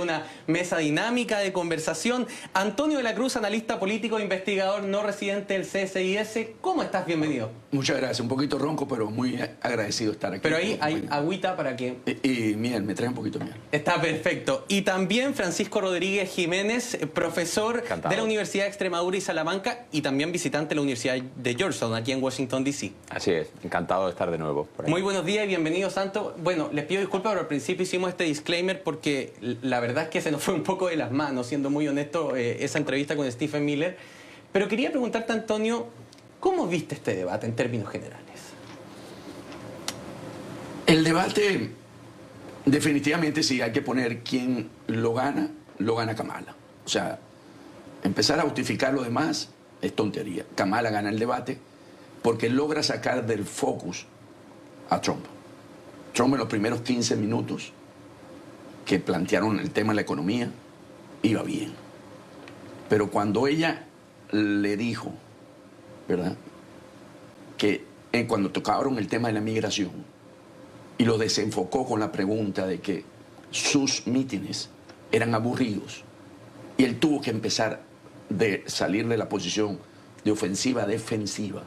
una mesa dinámica de conversación. Antonio de la Cruz, analista político e investigador no residente del CSIS. ¿Cómo estás? Bienvenido. Muchas gracias. Un poquito ronco, pero muy agradecido de estar aquí. Pero ahí hay agüita para que... Y miel, me trae un poquito de miel. Está perfecto. Y también Francisco Rodríguez Jiménez, profesor de la Universidad de Extremadura y Salamanca y también visitante de la Universidad de Georgetown, aquí en Washington, D.C. Así es, encantado de estar de nuevo por ahí. Muy buenos días y bienvenido, Santo. Bueno, les pido disculpas, pero al principio hicimos este disclaimer porque la verdad es que se nos fue un poco de las manos, siendo muy honesto, esa entrevista con Stephen Miller. Pero quería preguntarte, Antonio, ¿cómo viste este debate en términos generales? El debate, definitivamente, sí, hay que poner quién lo gana Kamala. O sea, empezar a justificar lo demás es tontería. Kamala gana el debate porque logra sacar del focus a Trump. Trump en los primeros 15 minutos que plantearon el tema de la economía iba bien. Pero cuando ella le dijo, ¿verdad?, que cuando tocaron el tema de la migración y lo desenfocó con la pregunta de que sus mítines eran aburridos y él tuvo que empezar de salir de la posición de ofensiva a defensiva,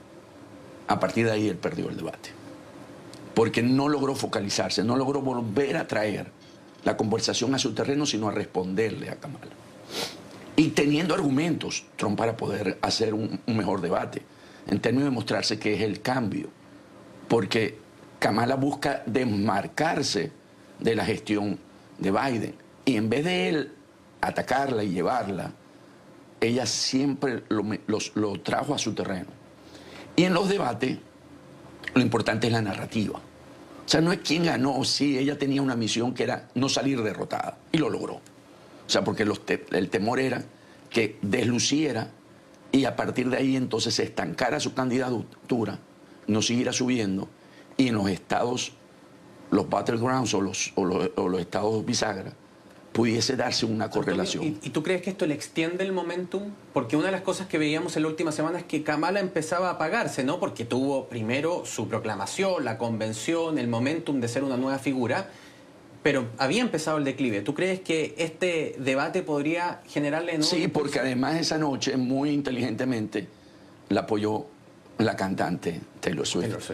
a partir de ahí él perdió el debate. Porque no logró focalizarse, no logró volver a traer la conversación a su terreno, sino a responderle a Kamala. Y teniendo argumentos, Trump, para poder hacer un mejor debate, en términos de mostrarse que es el cambio. Porque Kamala busca desmarcarse de la gestión de Biden. Y en vez de él atacarla y llevarla, ella siempre lo trajo a su terreno. Y en los debates, lo importante es la narrativa. O sea, no es quién ganó, sí, ella tenía una misión que era no salir derrotada, y lo logró. O sea, porque el temor era que desluciera y a partir de ahí entonces se estancara su candidatura, no siguiera subiendo, y en los estados, los battlegrounds o los estados bisagra, pudiese darse una correlación. ¿Y tú crees que esto le extiende el momentum? Porque una de las cosas que veíamos en la última semana es que Kamala empezaba a apagarse, ¿no? Porque tuvo primero su proclamación, la convención, el momentum de ser una nueva figura, pero había empezado el declive. ¿Tú crees que este debate podría generarle... ¿no? Sí, porque además esa noche, muy inteligentemente, la apoyó la cantante Taylor Swift.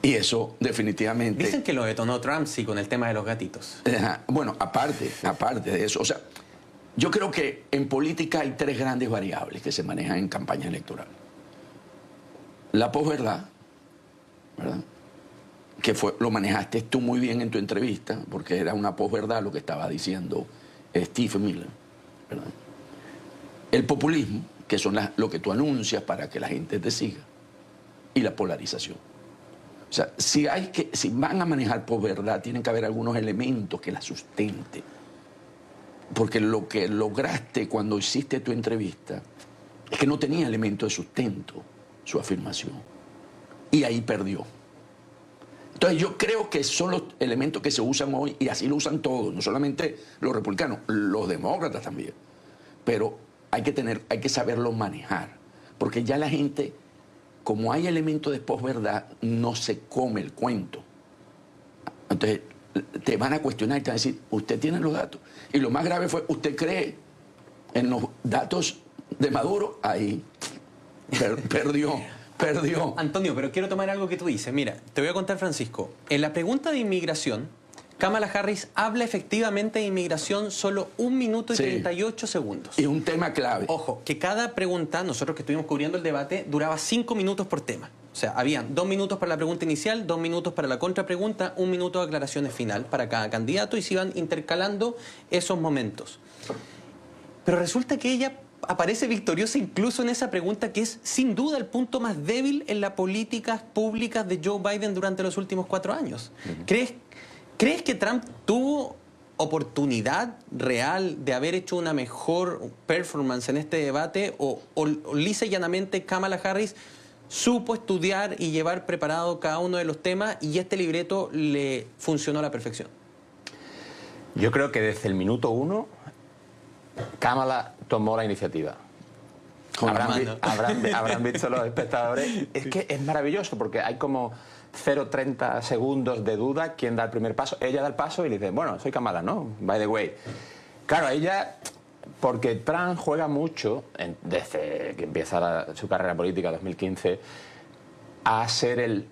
Y eso definitivamente... Dicen que lo detonó Trump, sí, con el tema de los gatitos. Bueno, aparte de eso, o sea, yo creo que en política hay tres grandes variables que se manejan en campaña electoral. La posverdad, ¿verdad?, que lo manejaste tú muy bien en tu entrevista, porque era una posverdad lo que estaba diciendo Stephen Miller, ¿verdad? El populismo, que son lo que tú anuncias para que la gente te siga, y la polarización. O sea, si van a manejar posverdad, tienen que haber algunos elementos que la sustenten. Porque lo que lograste cuando hiciste tu entrevista es que no tenía elementos de sustento su afirmación. Y ahí perdió. Entonces yo creo que son los elementos que se usan hoy, y así lo usan todos, no solamente los republicanos, los demócratas también. Pero hay que saberlo manejar, porque ya la gente, como hay elementos de posverdad, no se come el cuento. Entonces te van a cuestionar y te van a decir, usted tiene los datos. Y lo más grave fue, usted cree en los datos de Maduro, ahí perdió. Antonio, pero quiero tomar algo que tú dices. Mira, te voy a contar, Francisco. En la pregunta de inmigración, Kamala Harris habla efectivamente de inmigración solo 1 minuto y 38 segundos. Y un tema clave. Ojo, que cada pregunta, nosotros que estuvimos cubriendo el debate, duraba 5 minutos por tema. O sea, habían 2 minutos para la pregunta inicial, 2 minutos para la contrapregunta, 1 minuto de aclaraciones final para cada candidato, y se iban intercalando esos momentos. Pero resulta que ella aparece victoriosa incluso en esa pregunta que es sin duda el punto más débil en las políticas públicas de Joe Biden durante los últimos 4 años. ¿Crees que Trump tuvo oportunidad real de haber hecho una mejor performance en este debate, o lisa y llanamente Kamala Harris supo estudiar y llevar preparado cada uno de los temas y este libreto le funcionó a la perfección? Yo creo que desde el minuto 1 Kamala tomó la iniciativa. Habrán visto los espectadores. Es que es maravilloso porque hay como 0,30 segundos de duda quién da el primer paso. Ella da el paso y le dice, bueno, soy Kamala, ¿no? By the way. Claro, ella, porque Trump juega mucho, desde que empieza su carrera política en 2015, a ser el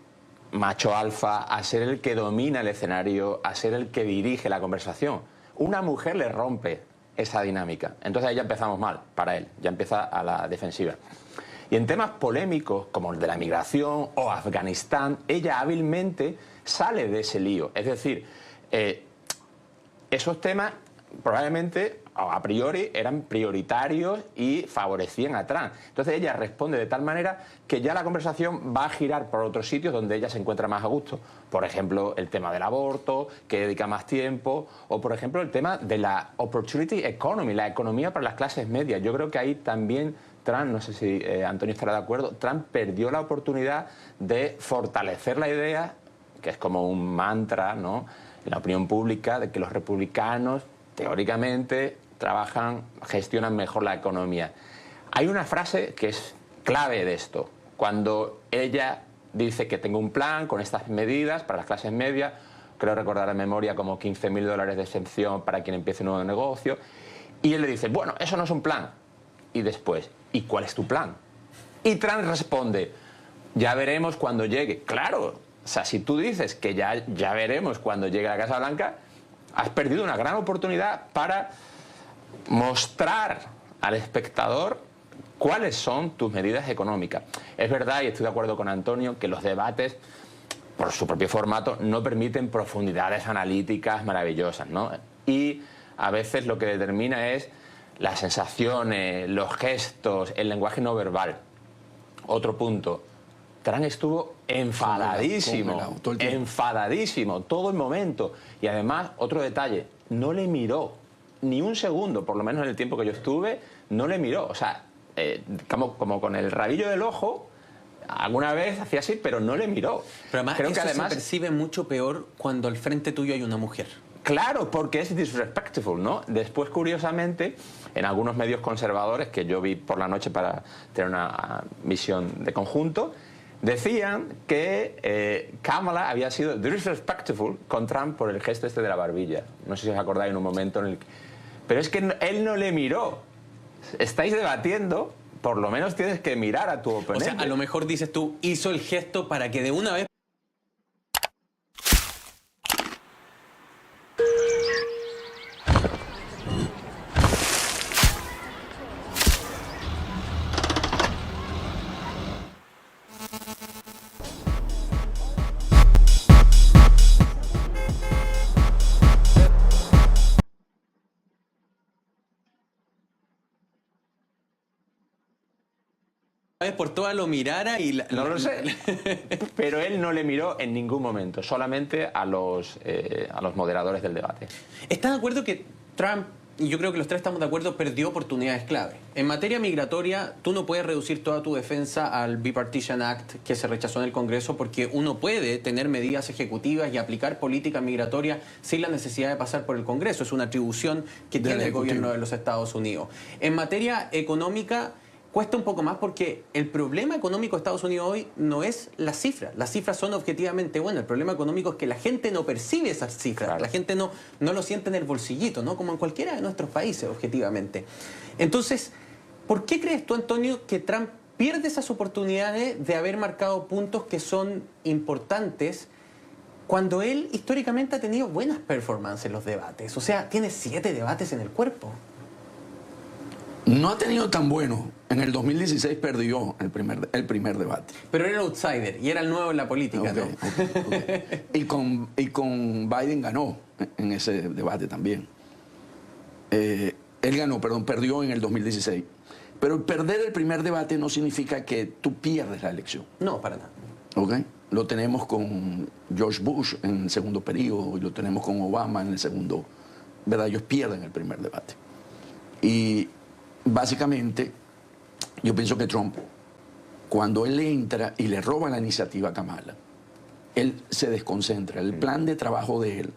macho alfa, a ser el que domina el escenario, a ser el que dirige la conversación. Una mujer le rompe esa dinámica. Entonces ahí ya empezamos mal para él, ya empieza a la defensiva. Y en temas polémicos, como el de la migración o Afganistán, ella hábilmente sale de ese lío. Es decir, esos temas probablemente a priori eran prioritarios y favorecían a Trump. Entonces ella responde de tal manera que ya la conversación va a girar por otros sitios donde ella se encuentra más a gusto. Por ejemplo, el tema del aborto, que dedica más tiempo, o por ejemplo el tema de la opportunity economy, la economía para las clases medias. Yo creo que ahí también Trump, no sé si Antonio estará de acuerdo, Trump perdió la oportunidad de fortalecer la idea, que es como un mantra, ¿no?, en la opinión pública, de que los republicanos teóricamente gestionan mejor la economía. Hay una frase que es clave de esto. Cuando ella dice que tengo un plan con estas medidas para las clases medias, creo recordar en memoria como $15.000 de exención para quien empiece un nuevo negocio, y él le dice, bueno, eso no es un plan. Y después, ¿y cuál es tu plan? Y Trump responde, ya veremos cuando llegue. Claro, o sea, si tú dices que ya veremos cuando llegue a la Casa Blanca, has perdido una gran oportunidad para mostrar al espectador cuáles son tus medidas económicas. Es verdad, y estoy de acuerdo con Antonio, que los debates, por su propio formato, no permiten profundidades analíticas maravillosas, ¿no? Y a veces lo que determina es las sensaciones, los gestos, el lenguaje no verbal. Otro punto, Trump estuvo enfadadísimo, enfadadísimo todo el momento. Y además, otro detalle, no le miró ni un segundo, por lo menos en el tiempo que yo estuve, no le miró. O sea, como con el rabillo del ojo, alguna vez hacía así, pero no le miró. Pero además, creo que además se percibe mucho peor cuando al frente tuyo hay una mujer. Claro, porque es disrespectful, ¿no? Después, curiosamente, en algunos medios conservadores que yo vi por la noche para tener una visión de conjunto, decían que Kamala había sido disrespectful con Trump por el gesto este de la barbilla. No sé si os acordáis en un momento en el que... Pero es que él no le miró. Estáis debatiendo, por lo menos tienes que mirar a tu oponente. O sea, a lo mejor dices tú, hizo el gesto para que de una vez... por toda lo mirara y... No lo sé, pero él no le miró en ningún momento, solamente a los moderadores del debate. ¿Estás de acuerdo que Trump, y yo creo que los tres estamos de acuerdo, perdió oportunidades clave? En materia migratoria, tú no puedes reducir toda tu defensa al Bipartisan Act que se rechazó en el Congreso, porque uno puede tener medidas ejecutivas y aplicar política migratoria sin la necesidad de pasar por el Congreso. Es una atribución que tiene el gobierno de los Estados Unidos. En materia económica, cuesta un poco más porque el problema económico de Estados Unidos hoy no es la cifra. Las cifras son objetivamente buenas. El problema económico es que la gente no percibe esas cifras. Claro. La gente no lo siente en el bolsillito, ¿no? Como en cualquiera de nuestros países, objetivamente. Entonces, ¿por qué crees tú, Antonio, que Trump pierde esas oportunidades de haber marcado puntos que son importantes cuando él históricamente ha tenido buenas performances en los debates? O sea, tiene 7 debates en el cuerpo. No ha tenido tan bueno. En el 2016 perdió el primer debate. Pero era el outsider y era el nuevo en la política, ¿no? Okay. Y con Biden ganó en ese debate también. Él perdió en el 2016. Pero perder el primer debate no significa que tú pierdes la elección. No, para nada. Okay. Lo tenemos con George Bush en el segundo periodo y lo tenemos con Obama en el segundo. ¿Verdad? Ellos pierden el primer debate. Y básicamente, yo pienso que Trump, cuando él entra y le roba la iniciativa a Kamala, él se desconcentra. El plan de trabajo de él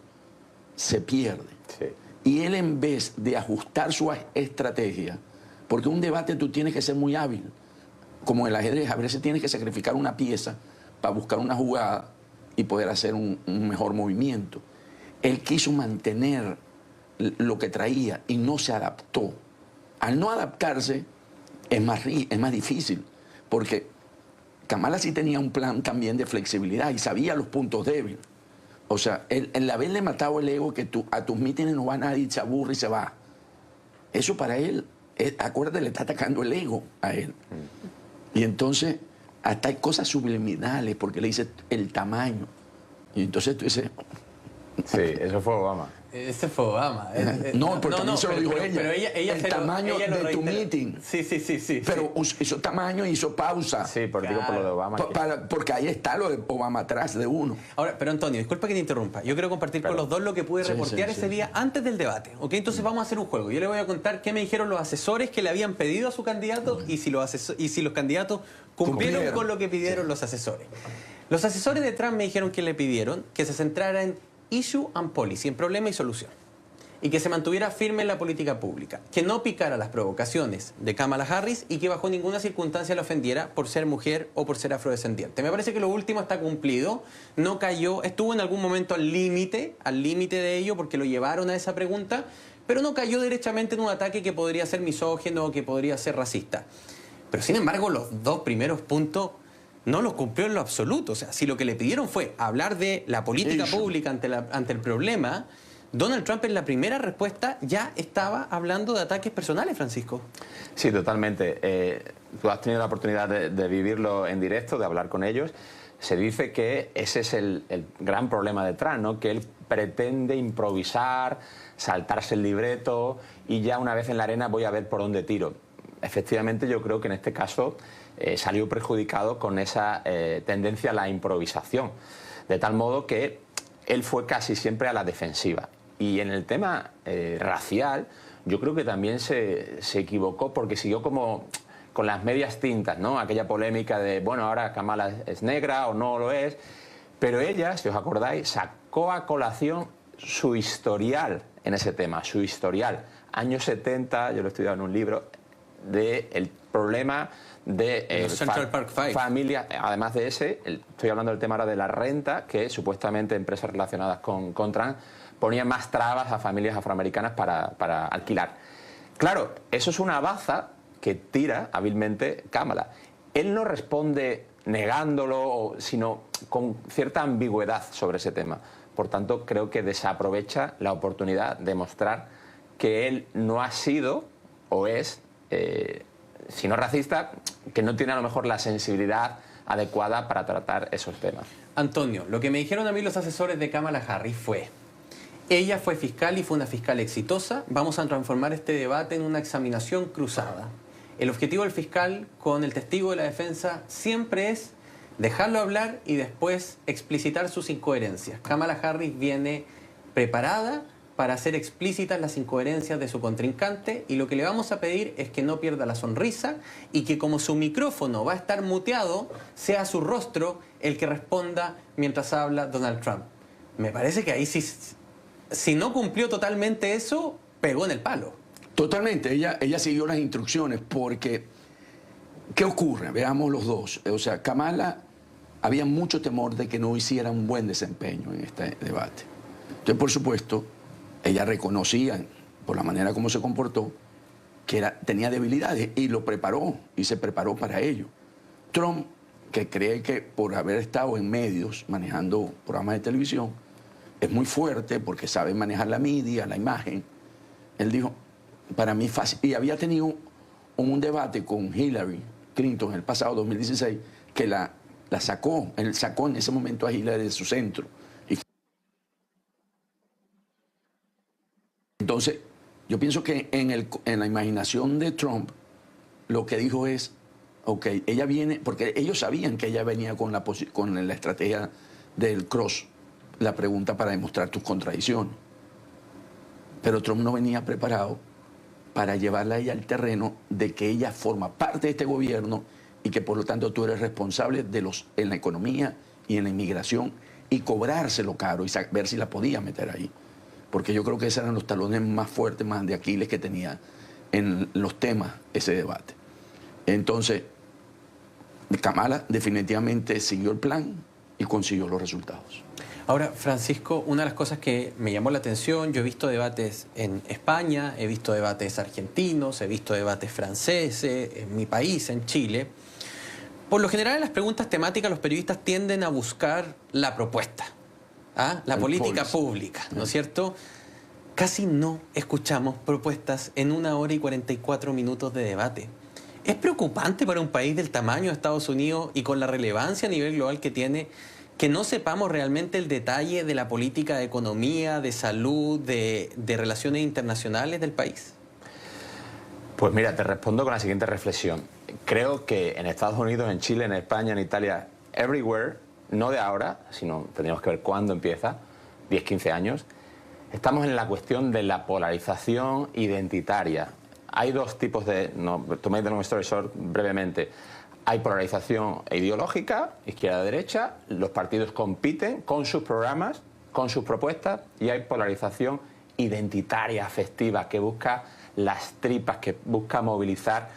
se pierde. Sí. Y él, en vez de ajustar su estrategia, porque un debate tú tienes que ser muy hábil, como el ajedrez, a veces tienes que sacrificar una pieza para buscar una jugada y poder hacer un mejor movimiento. Él quiso mantener lo que traía y no se adaptó. Al no adaptarse es más difícil, porque Kamala sí tenía un plan también de flexibilidad y sabía los puntos débiles. O sea, el haberle matado el ego, que a tus mítines no va nadie, se aburre y se va. Eso para él, acuérdate, le está atacando el ego a él. Y entonces, hasta hay cosas subliminales, porque le dice el tamaño. Y entonces tú dices... Sí, eso fue Obama. Ese fue Obama. No, porque también se lo dijo ella. Pero ella el tamaño de tu meeting. Sí. Pero hizo tamaño y hizo pausa. Sí, porque digo por lo de Obama. Porque ahí está lo de Obama atrás de uno. Ahora, pero Antonio, disculpa que te interrumpa. Yo quiero compartir con los dos lo que pude reportear ese día antes del debate. ¿Ok? Entonces vamos a hacer un juego. Yo le voy a contar qué me dijeron los asesores que le habían pedido a su candidato y si los candidatos cumplieron con lo que pidieron los asesores. Los asesores de Trump me dijeron que le pidieron que se centrara en issue and policy, en problema y solución, y que se mantuviera firme en la política pública, que no picara las provocaciones de Kamala Harris y que bajo ninguna circunstancia la ofendiera por ser mujer o por ser afrodescendiente. Me parece que lo último está cumplido, no cayó, estuvo en algún momento al límite de ello porque lo llevaron a esa pregunta, pero no cayó derechamente en un ataque que podría ser misógino o que podría ser racista. Pero sin embargo los dos primeros puntos no lo cumplió en lo absoluto. O sea, si lo que le pidieron fue hablar de la política pública ante el problema, Donald Trump en la primera respuesta ya estaba hablando de ataques personales, Francisco. Sí, totalmente. Tú has tenido la oportunidad de vivirlo en directo, de hablar con ellos. Se dice que ese es el gran problema de Trump, ¿no? Que él pretende improvisar, saltarse el libreto y ya una vez en la arena voy a ver por dónde tiro. Efectivamente, yo creo que en este caso salió perjudicado con esa tendencia a la improvisación, de tal modo que él fue casi siempre a la defensiva. Y en el tema racial, yo creo que también se equivocó porque siguió como con las medias tintas, ¿no? Aquella polémica de, bueno, ahora Kamala es negra o no lo es, pero ella, si os acordáis, sacó a colación su historial en ese tema, su historial. Años 70, yo lo he estudiado en un libro, del problema de Central Park Five. Familia, además de ese, estoy hablando del tema ahora de la renta, que supuestamente empresas relacionadas con Trump ponían más trabas a familias afroamericanas para alquilar. Claro, eso es una baza que tira hábilmente Kamala. Él no responde negándolo, sino con cierta ambigüedad sobre ese tema. Por tanto, creo que desaprovecha la oportunidad de mostrar que él no ha sido o es, si no racista, que no tiene a lo mejor la sensibilidad adecuada para tratar esos temas. Antonio, lo que me dijeron a mí los asesores de Kamala Harris fue: ella fue fiscal y fue una fiscal exitosa. Vamos a transformar este debate en una examinación cruzada. El objetivo del fiscal con el testigo de la defensa siempre es dejarlo hablar y después explicitar sus incoherencias. Kamala Harris viene preparada para hacer explícitas las incoherencias de su contrincante y lo que le vamos a pedir es que no pierda la sonrisa y que como su micrófono va a estar muteado, sea su rostro el que responda mientras habla Donald Trump. Me parece que ahí sí, si no cumplió totalmente eso, pegó en el palo. Totalmente, ella siguió las instrucciones porque, ¿qué ocurre? Veamos los dos. O sea, Kamala había mucho temor de que no hiciera un buen desempeño en este debate. Entonces, por supuesto, ella reconocía, por la manera como se comportó, que tenía debilidades y lo preparó y se preparó para ello. Trump, que cree que por haber estado en medios manejando programas de televisión, es muy fuerte porque sabe manejar la media, la imagen. Él dijo, para mí fácil. Y había tenido un debate con Hillary Clinton en el pasado 2016 que la sacó. Él sacó en ese momento a Hillary de su centro. Entonces, yo pienso que en la imaginación de Trump, lo que dijo es, ok, ella viene, porque ellos sabían que ella venía con la estrategia del cross, la pregunta para demostrar tus contradicciones. Pero Trump no venía preparado para llevarla a ella al terreno de que ella forma parte de este gobierno y que por lo tanto tú eres responsable en la economía y en la inmigración y cobrárselo caro y ver si la podía meter ahí. Porque yo creo que esos eran los talones más fuertes, más de Aquiles que tenía en los temas ese debate. Entonces, Kamala definitivamente siguió el plan y consiguió los resultados. Ahora, Francisco, una de las cosas que me llamó la atención, yo he visto debates en España, he visto debates argentinos, he visto debates franceses, en mi país, en Chile. Por lo general, en las preguntas temáticas, los periodistas tienden a buscar la propuesta, la política pública, ¿no es cierto? Casi no escuchamos propuestas en 1 hora y 44 minutos de debate. ¿Es preocupante para un país del tamaño de Estados Unidos y con la relevancia a nivel global que tiene, que no sepamos realmente el detalle de la política de economía, de salud, de relaciones internacionales del país? Pues mira, te respondo con la siguiente reflexión. Creo que en Estados Unidos, en Chile, en España, en Italia, everywhere, no de ahora, sino tendríamos que ver cuándo empieza, 10, 15 años, estamos en la cuestión de la polarización identitaria. Hay dos tipos de... To make the long story short, brevemente. Hay polarización ideológica, izquierda-derecha, los partidos compiten con sus programas, con sus propuestas, y hay polarización identitaria, afectiva, que busca las tripas, que busca movilizar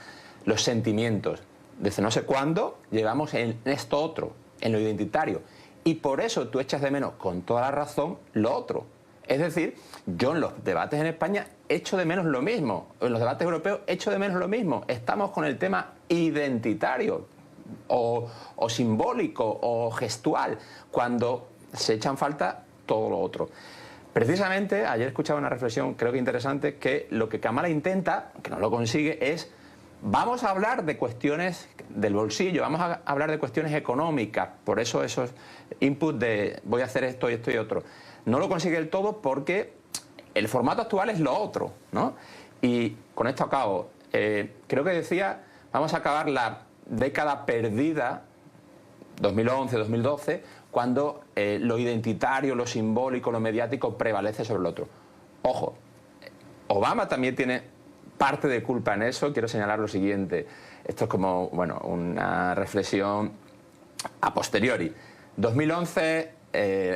los sentimientos. Desde no sé cuándo llevamos en esto otro, en lo identitario. Y por eso tú echas de menos, con toda la razón, lo otro. Es decir, yo en los debates en España echo de menos lo mismo, en los debates europeos echo de menos lo mismo. Estamos con el tema identitario o simbólico o gestual, cuando se echa en falta todo lo otro. Precisamente, ayer escuchaba una reflexión, creo que interesante, que lo que Kamala intenta, que no lo consigue, es vamos a hablar de cuestiones del bolsillo, vamos a hablar de cuestiones económicas, por eso esos inputs de voy a hacer esto y esto y otro. No lo consigue del todo porque el formato actual es lo otro, ¿no? Y con esto acabo. Creo que decía, vamos a acabar la década perdida, 2011-2012, cuando lo identitario, lo simbólico, lo mediático prevalece sobre el otro. Ojo, Obama también tiene parte de culpa en eso. Quiero señalar lo siguiente. Esto es como, bueno, una reflexión a posteriori. 2011,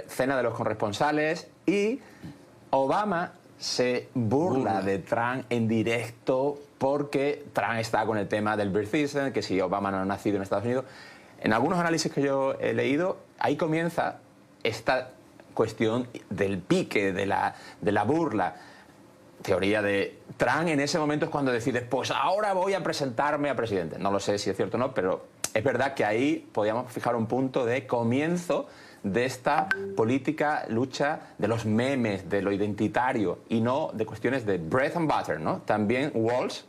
cena de los corresponsales, y Obama se burla de Trump en directo porque Trump está con el tema del birthism, que si Obama no ha nacido en Estados Unidos. En algunos análisis que yo he leído, ahí comienza esta cuestión del pique, de la burla. Teoría de Trump en ese momento es cuando decide, pues ahora voy a presentarme a presidente. No lo sé si es cierto o no, pero es verdad que ahí podíamos fijar un punto de comienzo de esta política, lucha de los memes, de lo identitario y no de cuestiones de bread and butter, ¿no? También Walz,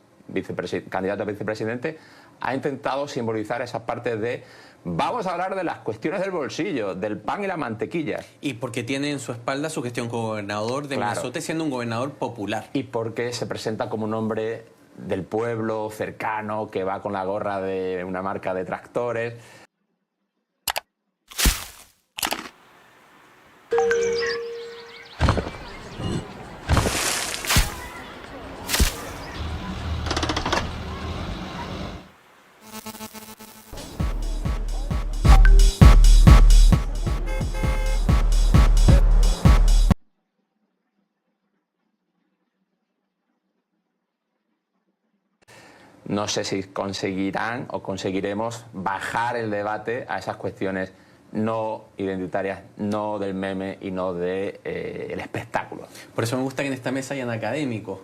candidato a vicepresidente, ha intentado simbolizar esa parte de vamos a hablar de las cuestiones del bolsillo, del pan y la mantequilla. Y porque tiene en su espalda su gestión como gobernador de Minnesota, siendo un gobernador popular. Y porque se presenta como un hombre del pueblo, cercano, que va con la gorra de una marca de tractores. No sé si conseguirán o conseguiremos bajar el debate a esas cuestiones no identitarias, no del meme y no del espectáculo. Por eso me gusta que en esta mesa hayan académicos.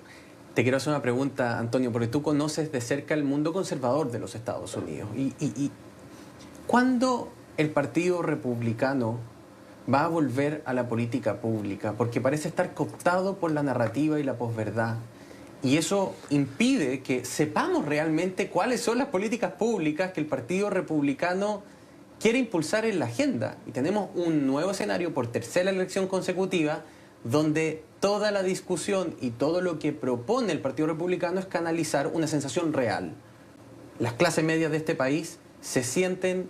Te quiero hacer una pregunta, Antonio, porque tú conoces de cerca el mundo conservador de los Estados Unidos. ¿Cuándo el Partido Republicano va a volver a la política pública? Porque parece estar cooptado por la narrativa y la posverdad. Y eso impide que sepamos realmente cuáles son las políticas públicas que el Partido Republicano quiere impulsar en la agenda. Y tenemos un nuevo escenario por tercera elección consecutiva donde toda la discusión y todo lo que propone el Partido Republicano es canalizar una sensación real. Las clases medias de este país se sienten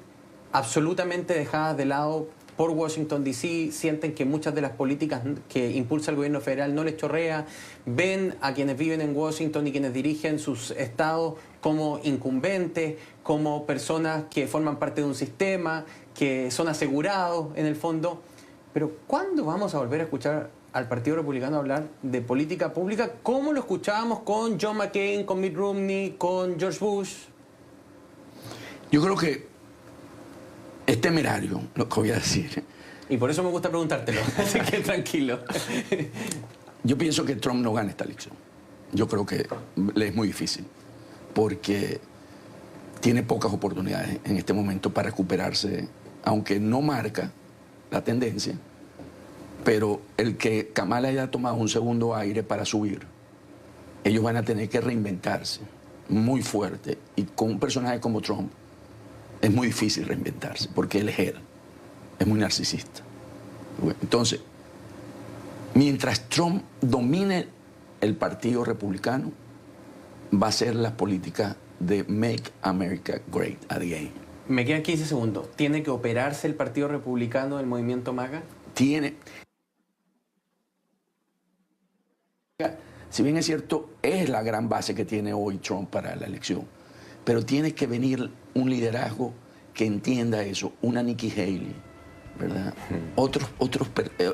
absolutamente dejadas de lado por Washington D.C., sienten que muchas de las políticas que impulsa el gobierno federal no les chorrea, ven a quienes viven en Washington y quienes dirigen sus estados como incumbentes, como personas que forman parte de un sistema, que son asegurados en el fondo. Pero ¿cuándo vamos a volver a escuchar al Partido Republicano hablar de política pública como lo escuchábamos con John McCain, con Mitt Romney, con George Bush? Yo creo que es temerario lo que voy a decir, Y por eso me gusta preguntártelo, así que tranquilo. Yo pienso que Trump no gana esta elección. Yo creo que le es muy difícil, porque tiene pocas oportunidades en este momento para recuperarse, aunque no marca la tendencia, pero el que Kamala haya tomado un segundo aire para subir, ellos van a tener que reinventarse muy fuerte, y con un personaje como Trump es muy difícil reinventarse, porque él es muy narcisista. Entonces, mientras Trump domine el Partido Republicano, va a ser la política de Make America Great Again. Me quedan 15 segundos. ¿Tiene que operarse el Partido Republicano del movimiento MAGA? Si bien es cierto, es la gran base que tiene hoy Trump para la elección, pero tiene que venir un liderazgo que entienda eso, una Nikki Haley, ¿verdad?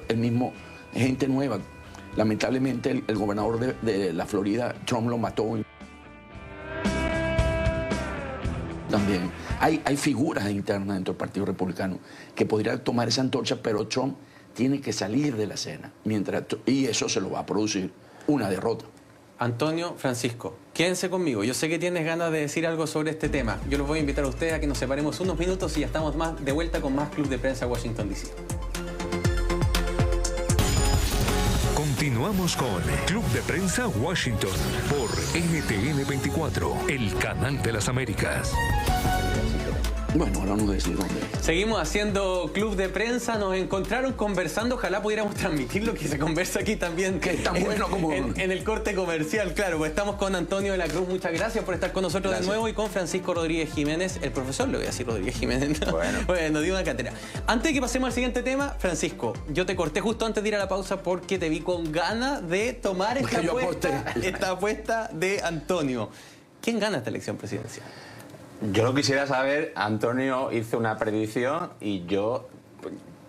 El mismo, gente nueva. Lamentablemente el gobernador de la Florida, Trump lo mató. También hay figuras internas dentro del Partido Republicano que podrían tomar esa antorcha, pero Trump tiene que salir de la escena, y eso se lo va a producir una derrota. Antonio, Francisco, quédense conmigo. Yo sé que tienes ganas de decir algo sobre este tema. Yo los voy a invitar a ustedes a que nos separemos unos minutos y ya estamos de vuelta con más Club de Prensa Washington DC. Continuamos con Club de Prensa Washington por NTN 24, el canal de las Américas. Bueno, ahora no decir dónde. Seguimos haciendo Club de Prensa. Nos encontraron conversando. Ojalá pudiéramos transmitir lo que se conversa aquí también. Que es tan bueno como... En el corte comercial, claro. Pues estamos con Antonio de la Cruz. Muchas gracias por estar con nosotros de nuevo. Y con Francisco Rodríguez Jiménez, el profesor, le voy a decir Rodríguez Jiménez, ¿no? Bueno, nos dio una cátedra. Antes de que pasemos al siguiente tema, Francisco, yo te corté justo antes de ir a la pausa porque te vi con ganas de tomar esta apuesta de Antonio. ¿Quién gana esta elección presidencial? Yo lo quisiera saber. Antonio hizo una predicción y yo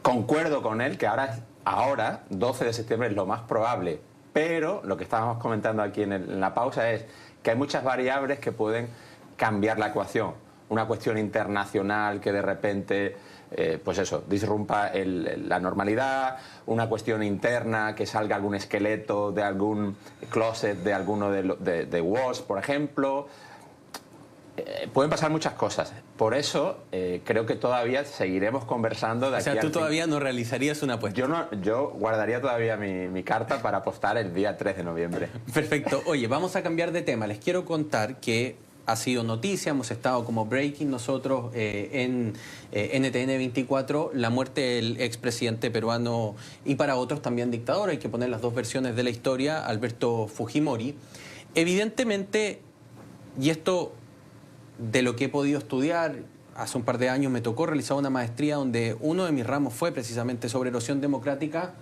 concuerdo con él que ahora 12 de septiembre es lo más probable, pero lo que estábamos comentando aquí en la pausa es que hay muchas variables que pueden cambiar la ecuación. Una cuestión internacional que de repente pues eso, disrumpa la normalidad, una cuestión interna, que salga algún esqueleto de algún closet de alguno de Walsh, por ejemplo. Pueden pasar muchas cosas. Por eso creo que todavía seguiremos conversando de aquí. O sea, tú todavía no realizarías una apuesta. Yo guardaría todavía mi carta para apostar el día 3 de noviembre. Perfecto. Oye, vamos a cambiar de tema. Les quiero contar que ha sido noticia, hemos estado como breaking nosotros en NTN 24, la muerte del expresidente peruano y para otros también dictador. Hay que poner las dos versiones de la historia, Alberto Fujimori. Evidentemente, y esto de lo que he podido estudiar, hace un par de años me tocó realizar una maestría donde uno de mis ramos fue precisamente sobre erosión democrática.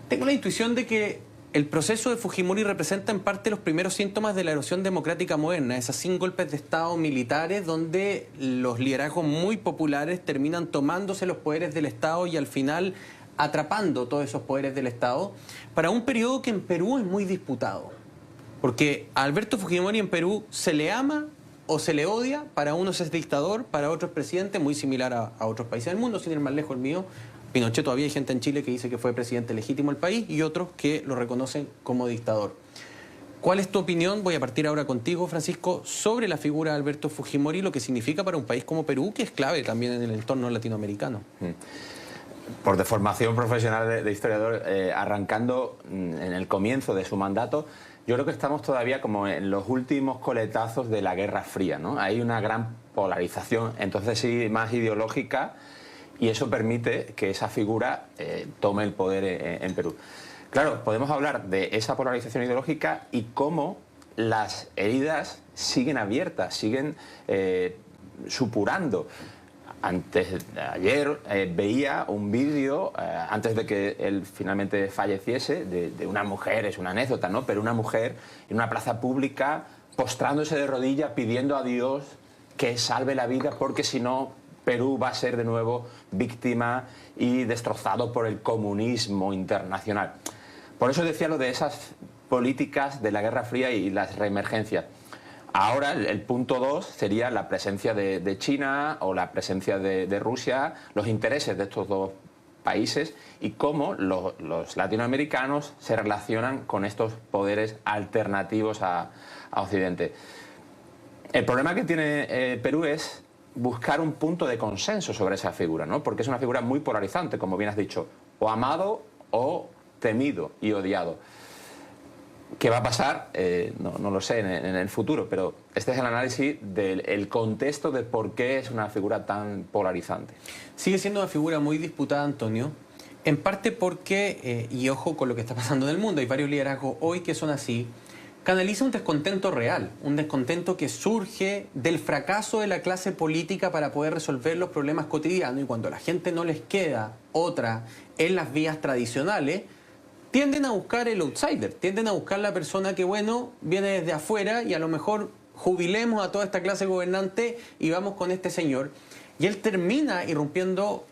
Tengo la intuición de que el proceso de Fujimori representa en parte los primeros síntomas de la erosión democrática moderna, esas sin golpes de Estado militares donde los liderazgos muy populares terminan tomándose los poderes del Estado y al final atrapando todos esos poderes del Estado para un periodo que en Perú es muy disputado. Porque a Alberto Fujimori en Perú se le ama o se le odia, para unos es dictador, para otros presidente, muy similar a otros países del mundo, sin ir más lejos el mío. Pinochet, todavía hay gente en Chile que dice que fue presidente legítimo del país y otros que lo reconocen como dictador. ¿Cuál es tu opinión? Voy a partir ahora contigo, Francisco, sobre la figura de Alberto Fujimori, lo que significa para un país como Perú, que es clave también en el entorno latinoamericano. Por deformación profesional de historiador, arrancando en el comienzo de su mandato, yo creo que estamos todavía como en los últimos coletazos de la Guerra Fría, ¿no? Hay una gran polarización, entonces sí, más ideológica, y eso permite que esa figura tome el poder en Perú. Claro, podemos hablar de esa polarización ideológica y cómo las heridas siguen abiertas, siguen supurando. Ayer veía un vídeo, antes de que él finalmente falleciese, de una mujer, es una anécdota, ¿no? Pero una mujer en una plaza pública postrándose de rodillas pidiendo a Dios que salve la vida porque si no Perú va a ser de nuevo víctima y destrozado por el comunismo internacional. Por eso decía lo de esas políticas de la Guerra Fría y las reemergencias. Ahora el punto 2 sería la presencia de China o la presencia de Rusia, los intereses de estos dos países y cómo los latinoamericanos se relacionan con estos poderes alternativos a Occidente. El problema que tiene Perú es buscar un punto de consenso sobre esa figura, ¿no? Porque es una figura muy polarizante, como bien has dicho, o amado o temido y odiado. ¿Qué va a pasar? No lo sé en el futuro, pero este es el análisis del contexto de por qué es una figura tan polarizante. Sigue siendo una figura muy disputada, Antonio, en parte porque, y ojo con lo que está pasando en el mundo, hay varios liderazgos hoy que son así, canaliza un descontento real, un descontento que surge del fracaso de la clase política para poder resolver los problemas cotidianos, y cuando a la gente no les queda otra en las vías tradicionales, tienden a buscar el outsider, tienden a buscar la persona que, bueno, viene desde afuera y a lo mejor jubilemos a toda esta clase gobernante y vamos con este señor. Y él termina irrumpiendo,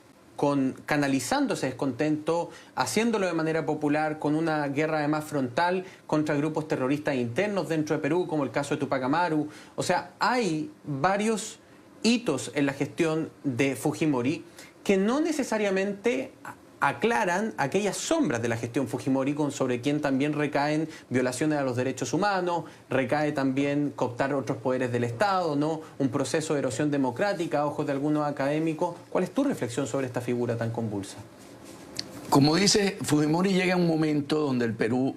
canalizando ese descontento, haciéndolo de manera popular, con una guerra además frontal contra grupos terroristas internos dentro de Perú, como el caso de Tupac Amaru. O sea, hay varios hitos en la gestión de Fujimori que no necesariamente aclaran aquellas sombras de la gestión Fujimori, sobre quien también recaen violaciones a los derechos humanos, recae también cooptar otros poderes del Estado, ¿no? Un proceso de erosión democrática a ojos de algunos académicos. ¿Cuál es tu reflexión sobre esta figura tan convulsa? Como dice, Fujimori llega a un momento donde el Perú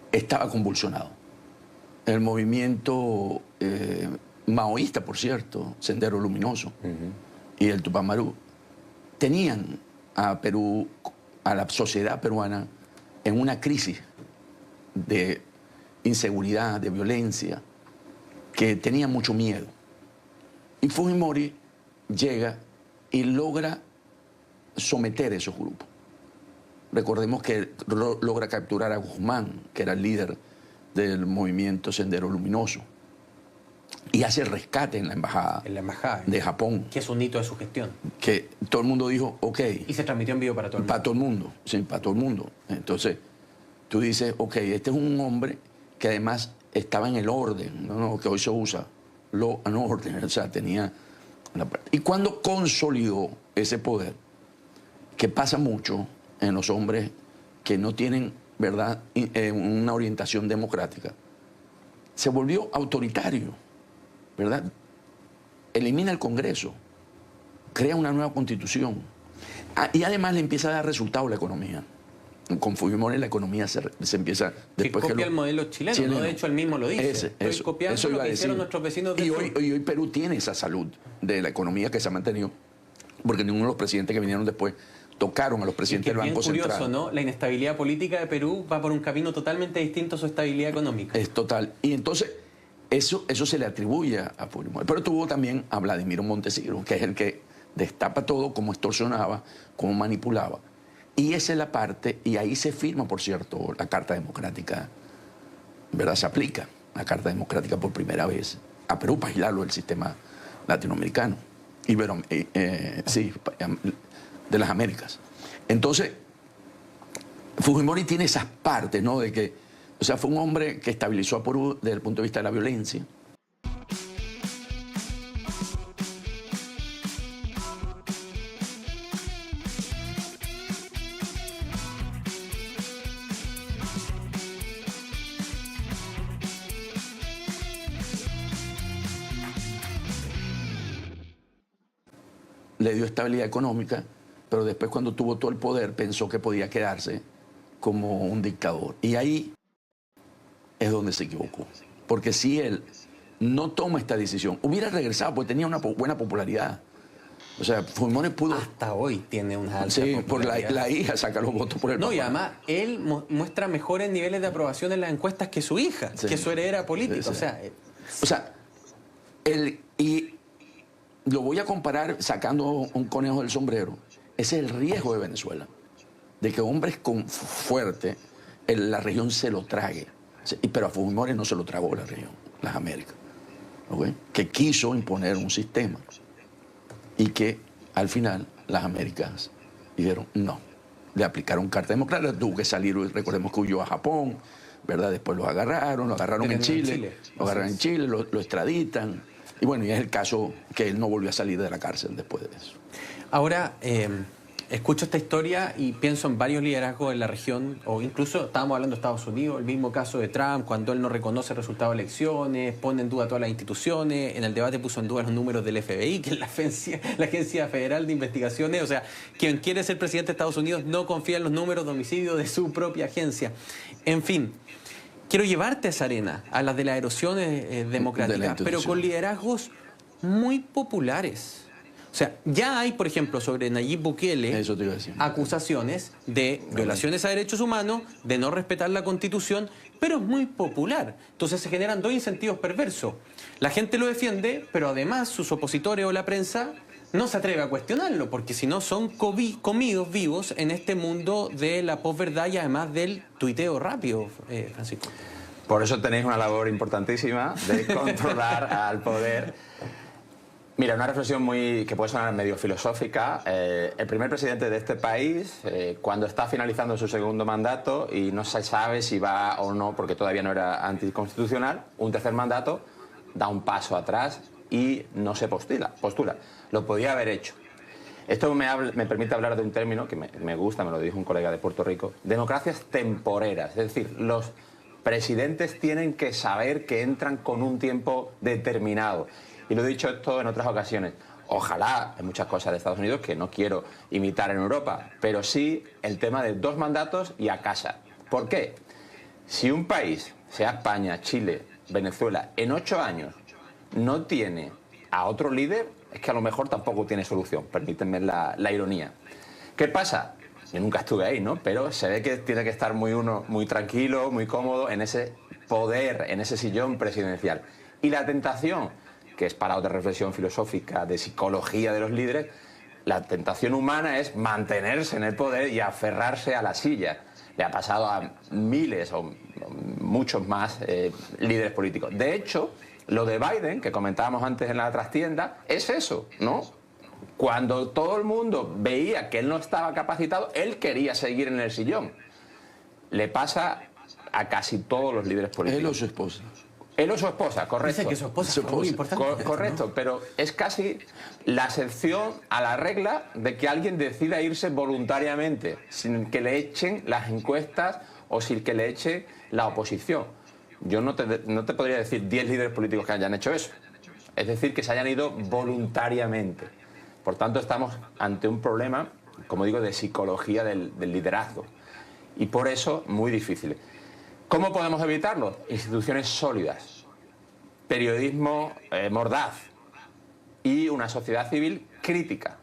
estaba convulsionado. El movimiento maoísta, por cierto, Sendero Luminoso, y el Tupac Amaru, tenían a Perú, a la sociedad peruana, en una crisis de inseguridad, de violencia, que tenía mucho miedo. Y Fujimori llega y logra someter esos grupos. Recordemos que logra capturar a Guzmán, que era el líder del movimiento Sendero Luminoso, y hace el rescate en la embajada de Japón. Que es un hito de su gestión. Que todo el mundo dijo, ok. Y se transmitió en vivo para todo el mundo. Para todo el mundo, sí, para todo el mundo. Entonces, tú dices, ok, este es un hombre que además estaba en el orden, ¿no? Que hoy se usa, law and order, o sea, tenía... Y cuando consolidó ese poder, que pasa mucho en los hombres que no tienen, ¿verdad?, una orientación democrática, se volvió autoritario, ¿verdad? Elimina el Congreso, crea una nueva constitución y además le empieza a dar resultado a la economía. Con Fujimori la economía se empieza... Después que copia el modelo chileno, ¿no? De hecho, él mismo lo dice. Estoy copiando lo que hicieron nuestros vecinos del sur. Hoy Perú tiene esa salud de la economía que se ha mantenido, porque ninguno de los presidentes que vinieron después tocaron a los presidentes del Banco Central. Es curioso, ¿no? La inestabilidad política de Perú va por un camino totalmente distinto a su estabilidad económica. Es total. Y entonces, eso se le atribuye a Fujimori. Pero tuvo también a Vladimiro Montesinos, que es el que destapa todo, cómo extorsionaba, cómo manipulaba. Y esa es la parte, y ahí se firma, por cierto, la Carta Democrática, ¿verdad? Se aplica la Carta Democrática por primera vez a Perú para aislarlo del sistema latinoamericano, sí, de las Américas. Entonces, Fujimori tiene esas partes, ¿no? De que, o sea, fue un hombre que estabilizó a Perú desde el punto de vista de la violencia. Le dio estabilidad económica, pero después cuando tuvo todo el poder pensó que podía quedarse como un dictador. Y ahí es donde se equivocó. Porque si él no toma esta decisión, hubiera regresado porque tenía una buena popularidad. O sea, Fujimori pudo... Hasta hoy tiene una alta popularidad. Por la hija saca los votos por el papá. No, y además él muestra mejores niveles de aprobación en las encuestas que su hija, que su heredera política. Sí, sí. O sea, y lo voy a comparar sacando un conejo del sombrero. Ese es el riesgo de Venezuela, de que hombres con fuerte la región se lo trague. Pero a Fujimori no se lo tragó la región, las Américas, ¿okay? Que quiso imponer un sistema y que al final las Américas dijeron no. Le aplicaron Carta Democrática, tuvo que salir, recordemos que huyó a Japón, ¿verdad? Después lo agarraron en Chile, lo agarraron en Chile, lo extraditan. Y bueno, y es el caso que él no volvió a salir de la cárcel después de eso. Ahora, escucho esta historia y pienso en varios liderazgos en la región, o incluso estábamos hablando de Estados Unidos, el mismo caso de Trump, cuando él no reconoce el resultado de elecciones, pone en duda todas las instituciones, en el debate puso en duda los números del FBI, que es la Agencia Federal de Investigaciones, o sea, quien quiere ser presidente de Estados Unidos no confía en los números de homicidio de su propia agencia. En fin, quiero llevarte a esa arena, a las de las erosiones democráticas, pero con liderazgos muy populares. O sea, ya hay, por ejemplo, sobre Nayib Bukele acusaciones de violaciones a derechos humanos, de no respetar la Constitución, pero es muy popular. Entonces se generan dos incentivos perversos. La gente lo defiende, pero además sus opositores o la prensa no se atreve a cuestionarlo, porque si no son comidos vivos en este mundo de la posverdad y además del tuiteo rápido, Francisco. Por eso tenéis una labor importantísima de controlar al poder. Mira, una reflexión que puede sonar medio filosófica. El primer presidente de este país, cuando está finalizando su segundo mandato y no se sabe si va o no, porque todavía no era anticonstitucional, un tercer mandato, da un paso atrás y no se postula. Lo podía haber hecho. Esto me permite hablar de un término que me gusta, me lo dijo un colega de Puerto Rico: democracias temporeras. Es decir, los presidentes tienen que saber que entran con un tiempo determinado. Y lo he dicho esto en otras ocasiones. Ojalá, hay muchas cosas de Estados Unidos que no quiero imitar en Europa, pero sí el tema de 2 mandatos y a casa. ¿Por qué? Si un país, sea España, Chile, Venezuela, en 8 años no tiene a otro líder, es que a lo mejor tampoco tiene solución. Permítanme la ironía. ¿Qué pasa? Yo nunca estuve ahí, ¿no? Pero se ve que tiene que estar uno muy tranquilo, muy cómodo en ese poder, en ese sillón presidencial. Y la tentación, que es para otra reflexión filosófica de psicología de los líderes, la tentación humana es mantenerse en el poder y aferrarse a la silla. Le ha pasado a miles o muchos más líderes políticos. De hecho, lo de Biden, que comentábamos antes en la trastienda, es eso, ¿no? Cuando todo el mundo veía que él no estaba capacitado, él quería seguir en el sillón. Le pasa a casi todos los líderes políticos. Él o su esposa. Él o su esposa, correcto. Dice que su esposa es muy importante. Correcto, ¿no? Pero es casi la excepción a la regla de que alguien decida irse voluntariamente, sin que le echen las encuestas o sin que le eche la oposición. Yo no te podría decir 10 líderes políticos que hayan hecho eso. Es decir, que se hayan ido voluntariamente. Por tanto, estamos ante un problema, como digo, de psicología del liderazgo. Y por eso, muy difícil. ¿Cómo podemos evitarlo? Instituciones sólidas, periodismo mordaz y una sociedad civil crítica.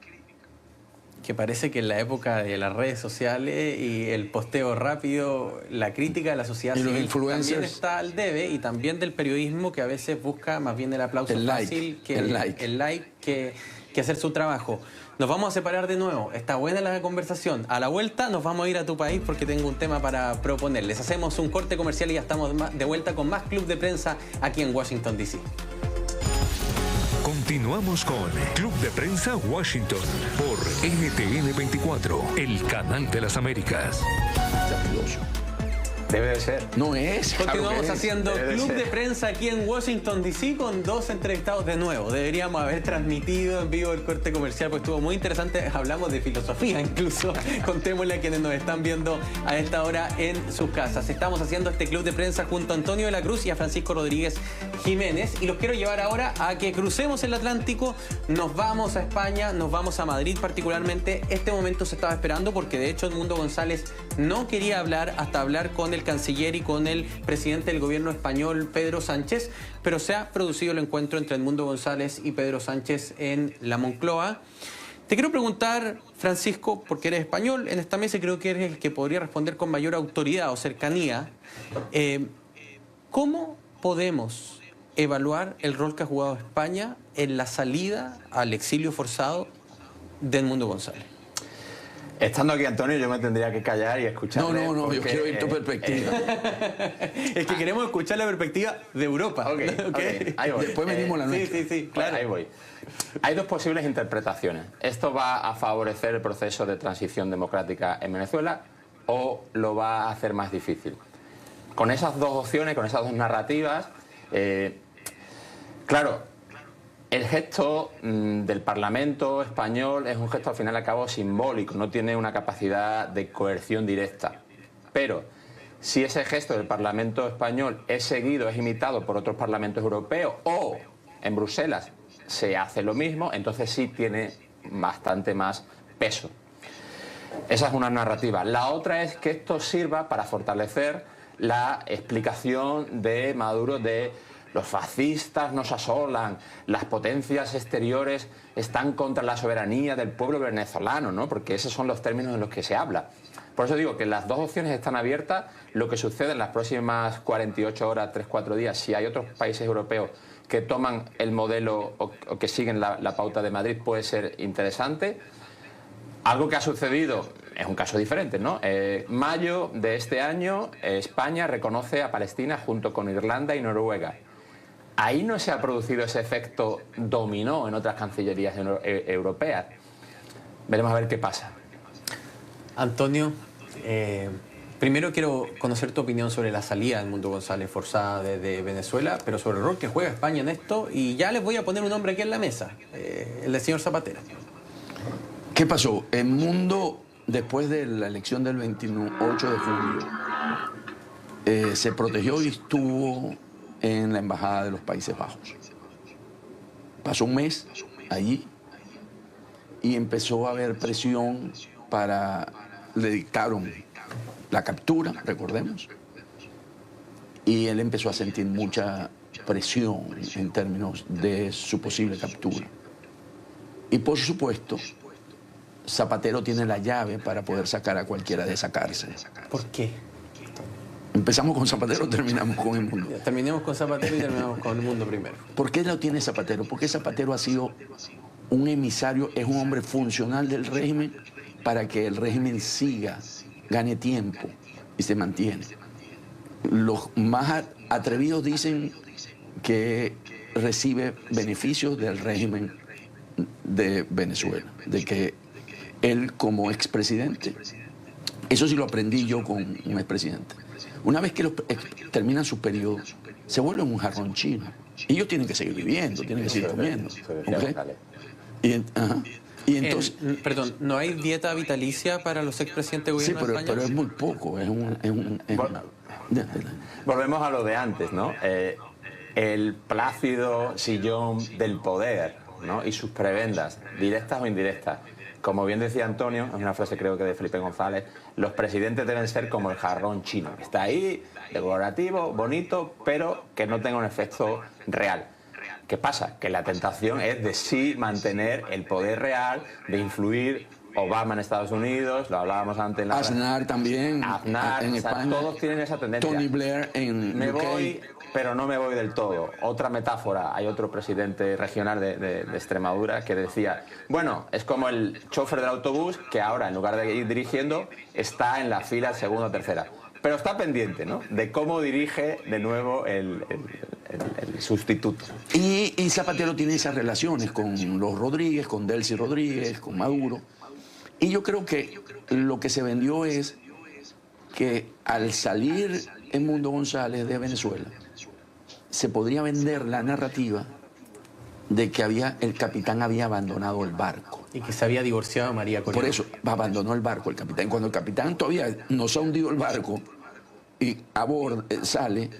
Que parece que en la época de las redes sociales y el posteo rápido, la crítica de la sociedad civil también está al debe, y también del periodismo, que a veces busca más bien el aplauso fácil que el like que hacer su trabajo. Nos vamos a separar de nuevo. Está buena la conversación. A la vuelta nos vamos a ir a tu país porque tengo un tema para proponerles. Hacemos un corte comercial y ya estamos de vuelta con más Club de Prensa aquí en Washington, D.C. Continuamos con Club de Prensa Washington por NTN 24, el canal de las Américas. Debe de ser. No es. Continuamos haciendo Club de Prensa aquí en Washington, D.C. con 2 entrevistados de nuevo. Deberíamos haber transmitido en vivo el corte comercial porque estuvo muy interesante. Hablamos de filosofía incluso. Contémosle a quienes nos están viendo a esta hora en sus casas. Estamos haciendo este Club de Prensa junto a Antonio de la Cruz y a Francisco Rodríguez Jiménez. Y los quiero llevar ahora a que crucemos el Atlántico. Nos vamos a España, nos vamos a Madrid particularmente. Este momento se estaba esperando porque de hecho Edmundo González no quería hablar hasta hablar con el canciller y con el presidente del gobierno español, Pedro Sánchez, pero se ha producido el encuentro entre Edmundo González y Pedro Sánchez en la Moncloa. Te quiero preguntar, Francisco, porque eres español en esta mesa y creo que eres el que podría responder con mayor autoridad o cercanía, ¿cómo podemos evaluar el rol que ha jugado España en la salida al exilio forzado de Edmundo González? Estando aquí, Antonio, yo me tendría que callar y escuchar. No, porque, yo quiero oír tu perspectiva. Es que queremos escuchar la perspectiva de Europa. Okay. Ahí voy. Después venimos la nuestra. Sí, claro. Ahí voy. Hay 2 posibles interpretaciones. ¿Esto va a favorecer el proceso de transición democrática en Venezuela o lo va a hacer más difícil? Con esas 2 opciones, con esas 2 narrativas, claro, El gesto del Parlamento español es un gesto al final y al cabo simbólico, no tiene una capacidad de coerción directa. Pero si ese gesto del Parlamento español es seguido, es imitado por otros parlamentos europeos o en Bruselas se hace lo mismo, entonces sí tiene bastante más peso. Esa es una narrativa. La otra es que esto sirva para fortalecer la explicación de Maduro de los fascistas nos asolan, las potencias exteriores están contra la soberanía del pueblo venezolano, ¿no? Porque esos son los términos en los que se habla. Por eso digo que las dos opciones están abiertas. Lo que sucede en las próximas 48 horas, 3-4 días, si hay otros países europeos que toman el modelo o que siguen la pauta de Madrid, puede ser interesante. Algo que ha sucedido es un caso diferente, ¿no? Mayo de este año, España reconoce a Palestina junto con Irlanda y Noruega. Ahí no se ha producido ese efecto dominó en otras cancillerías europeas. Veremos a ver qué pasa. Antonio, primero quiero conocer tu opinión sobre la salida del Mundo González forzada desde Venezuela, pero sobre el rol que juega España en esto, y ya les voy a poner un nombre aquí en la mesa, el del señor Zapatero. ¿Qué pasó? El mundo, después de la elección del 28 de julio, se protegió y estuvo en la Embajada de los Países Bajos. Pasó un mes allí y empezó a haber presión le dictaron la captura, recordemos, y él empezó a sentir mucha presión en términos de su posible captura. Y por supuesto, Zapatero tiene la llave para poder sacar a cualquiera de esa cárcel. ¿Por qué? Empezamos con Zapatero, terminamos con el mundo. Terminemos con Zapatero y terminamos con el mundo primero. ¿Por qué lo tiene Zapatero? Porque Zapatero ha sido un emisario, es un hombre funcional del régimen para que el régimen siga, gane tiempo y se mantiene. Los más atrevidos dicen que recibe beneficios del régimen de Venezuela, de que él como expresidente, eso sí lo aprendí yo con un expresidente. Una vez que terminan sus periodos, se vuelven un jarrón chino. Y ellos tienen que seguir viviendo, tienen que seguir comiendo. ¿Okay? Y entonces, perdón, ¿no hay dieta vitalicia para los expresidentes de gobierno de España? Pero es muy poco. Volvemos a lo de antes, ¿no? El plácido sillón del poder, ¿no? Y sus prebendas, directas o indirectas. Como bien decía Antonio, es una frase creo que de Felipe González, los presidentes deben ser como el jarrón chino. Está ahí, decorativo, bonito, pero que no tenga un efecto real. ¿Qué pasa? Que la tentación es de sí mantener el poder real, de influir. Obama en Estados Unidos, lo hablábamos antes. Aznar también, Aznar, en España. Todos tienen esa tendencia. Tony Blair en Me UK. voy, pero no me voy del todo. Otra metáfora, hay otro presidente regional de Extremadura que decía, bueno, es como el chofer del autobús que ahora, en lugar de ir dirigiendo, está en la fila segunda o tercera. Pero está pendiente, ¿no?, de cómo dirige de nuevo el sustituto. Y Zapatero tiene esas relaciones con los Rodríguez, con Delcy Rodríguez, con Maduro. Y yo creo que lo que se vendió es que al salir el Mundo González de Venezuela, se podría vender la narrativa de que el capitán había abandonado el barco. Y que se había divorciado de María Corina. Por eso abandonó el barco el capitán. Cuando el capitán todavía no se ha hundido el barco y sale,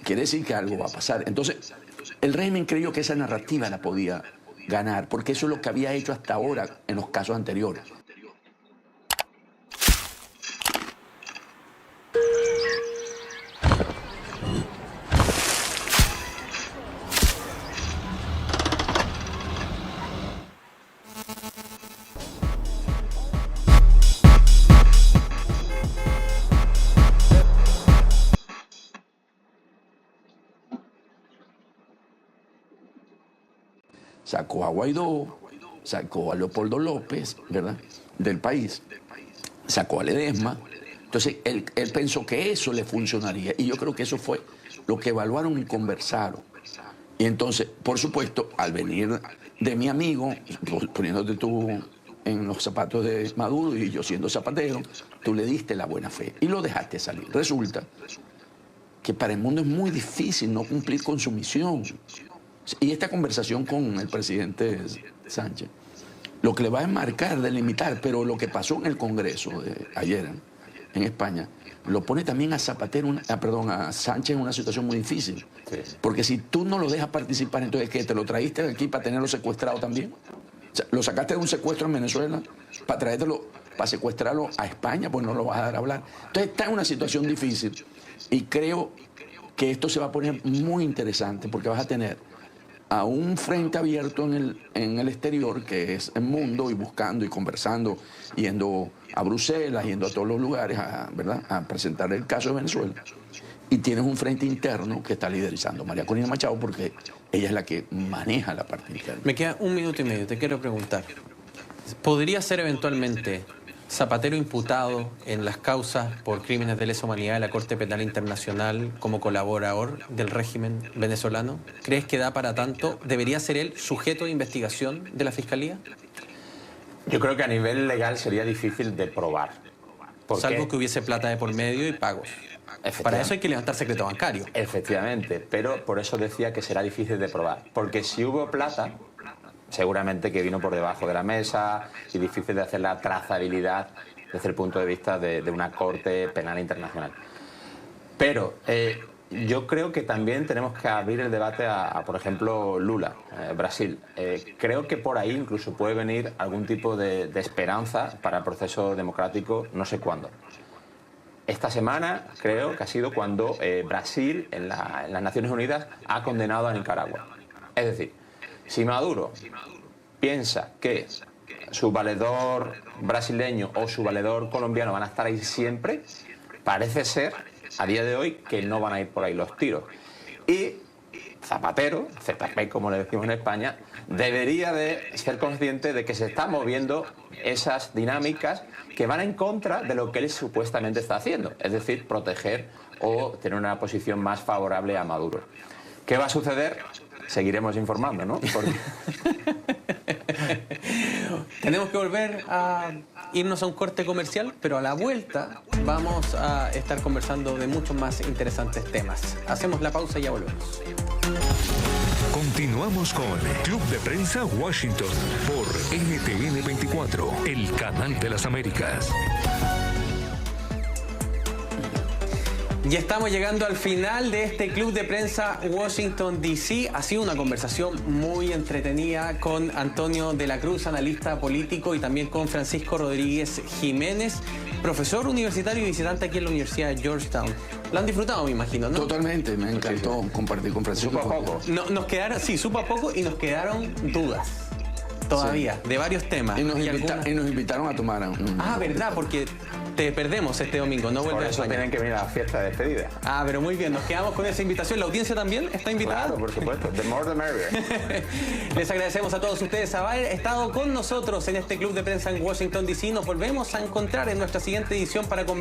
quiere decir que algo va a pasar. Entonces, el régimen creyó que esa narrativa la podía ganar, porque eso es lo que había hecho hasta ahora en los casos anteriores. Sacó a Guaidó, sacó a Leopoldo López, ¿verdad?, del país, sacó a Ledesma. Entonces, él pensó que eso le funcionaría. Y yo creo que eso fue lo que evaluaron y conversaron. Y entonces, por supuesto, al venir de mi amigo, poniéndote tú en los zapatos de Maduro y yo siendo Zapatero, tú le diste la buena fe y lo dejaste salir. Resulta que para el mundo es muy difícil no cumplir con su misión. O Y esta conversación con el presidente Sánchez, lo que le va a enmarcar, delimitar, pero lo que pasó en el Congreso de ayer en España, lo pone también a Zapatero, a Sánchez en una situación muy difícil. Sí. Porque si tú no lo dejas participar, entonces ¿qué? ¿Te lo traíste aquí para tenerlo secuestrado también? O sea, ¿lo sacaste de un secuestro en Venezuela para traértelo, para secuestrarlo a España? Pues no lo vas a dar a hablar. Entonces está en una situación difícil y creo que esto se va a poner muy interesante porque vas a tener a un frente abierto en el exterior, que es el mundo, y buscando y conversando, yendo a Bruselas, yendo a todos los lugares, ¿verdad?, a presentar el caso de Venezuela. Y tienes un frente interno que está liderizando María Corina Machado, porque ella es la que maneja la parte interna. Me queda 1 minuto y medio, te quiero preguntar. ¿Podría ser eventualmente Zapatero imputado en las causas por crímenes de lesa humanidad de la Corte Penal Internacional como colaborador del régimen venezolano? ¿Crees que da para tanto? ¿Debería ser él sujeto de investigación de la Fiscalía? Yo creo que a nivel legal sería difícil de probar. Salvo que hubiese plata de por medio y pagos. Para eso hay que levantar secreto bancario. Efectivamente, pero por eso decía que será difícil de probar. Porque si hubo plata, seguramente que vino por debajo de la mesa y difícil de hacer la trazabilidad desde el punto de vista de una Corte Penal Internacional. Pero yo creo que también tenemos que abrir el debate a por ejemplo, Lula, Brasil. Creo que por ahí incluso puede venir algún tipo de esperanza para el proceso democrático, no sé cuándo. Esta semana creo que ha sido cuando Brasil, en las Naciones Unidas, ha condenado a Nicaragua. Es decir, si Maduro piensa que su valedor brasileño o su valedor colombiano van a estar ahí siempre, parece ser, a día de hoy, que no van a ir por ahí los tiros. Y Zapatero, ZP como le decimos en España, debería de ser consciente de que se están moviendo esas dinámicas que van en contra de lo que él supuestamente está haciendo, es decir, proteger o tener una posición más favorable a Maduro. ¿Qué va a suceder? Seguiremos informando, ¿no? Porque... Tenemos que volver a irnos a un corte comercial, pero a la vuelta vamos a estar conversando de muchos más interesantes temas. Hacemos la pausa y ya volvemos. Continuamos con Club de Prensa Washington por NTN 24, el canal de las Américas. Ya estamos llegando al final de este Club de Prensa Washington, D.C. Ha sido una conversación muy entretenida con Antonio de la Cruz, analista político, y también con Francisco Rodríguez Jiménez, profesor universitario y visitante aquí en la Universidad de Georgetown. Lo han disfrutado, me imagino, ¿no? Totalmente, me encantó compartir con Francisco. Supo a poco. Nos quedaron, sí, supo a poco y nos quedaron dudas todavía, de varios temas. Y nos invitaron a tomar verdad, porque te perdemos este domingo, no Por vuelves a eso España. tienen que venir a la fiesta de despedida. Pero muy bien, nos quedamos con esa invitación. ¿La audiencia también está invitada? Claro, por supuesto. The more the merrier. Les agradecemos a todos ustedes haber estado con nosotros en este Club de Prensa en Washington, D.C. Nos volvemos a encontrar en nuestra siguiente edición para conversar